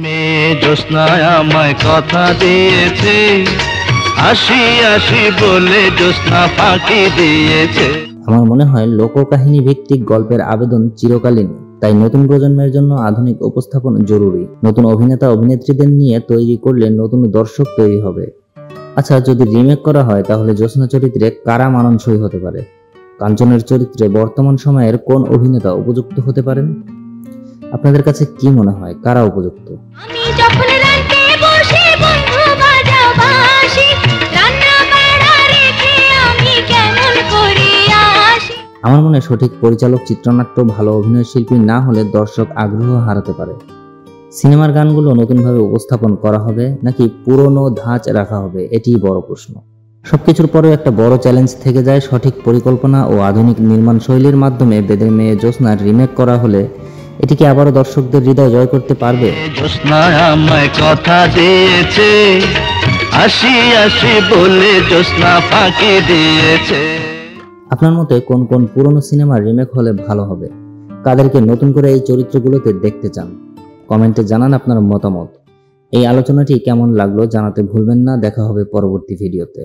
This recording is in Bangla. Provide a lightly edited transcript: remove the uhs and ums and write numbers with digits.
মেয়ে জ্যোৎস্না আমায় কথা দিয়েছে, আসি আসি বলে জ্যোৎস্না ফাঁকি দিয়েছে। আমার মনে হয় লোককাহিনী ভিত্তিক গল্পের আবেদন চিরকালীন, তাই নতুন প্রজন্মের জন্য আধুনিক উপস্থাপন জরুরি। নতুন অভিনেতা অভিনেত্রীদের নিয়ে তৈরি করলে নতুন দর্শক তৈরি হবে। আচ্ছা, যদি রিমেক করা হয় তাহলে জ্যোৎস্না চরিত্রে কারা মানানসই হতে পারে? কাঞ্চনের চরিত্রে বর্তমান সময়ের কোন অভিনেতা উপযুক্ত হতে পারেন? আপনাদের কাছে কি মনে হয় কারা উপযুক্ত? আমার মনে সঠিক পরিচালক, চিত্রনাট্য, ভালো অভিনয় শিল্পী না হলে দর্শক আগ্রহ হারাতে পারে। সিনেমার গানগুলো নতুনভাবে উপস্থাপন করা হবে নাকি পুরনো ধাঁচ রাখা হবে, এটিই বড় প্রশ্ন। সবকিছুর পরেও একটা বড় চ্যালেঞ্জ থেকে যায়, সঠিক পরিকল্পনা ও আধুনিক নির্মাণ শৈলীর মাধ্যমে বেদের মেয়ে জ্যোৎস্নার রিমেক করা হলে এটি কি আবারও দর্শকদের হৃদয় জয় করতে পারবে? জ্যোৎস্না আমায় কথা দিয়েছে, আসি আসি বলে জ্যোৎস্না ফাঁকি দিয়েছে। আপনার মতে কোন কোন পুরনো সিনেমার রিমেক হলে ভালো হবে? কাদেরকে নতুন করে এই চরিত্রগুলোতে দেখতে চান? কমেন্টে জানান আপনার মতামত। এই আলোচনাটি কেমন লাগলো জানাতে ভুলবেন না। দেখা হবে পরবর্তী ভিডিওতে।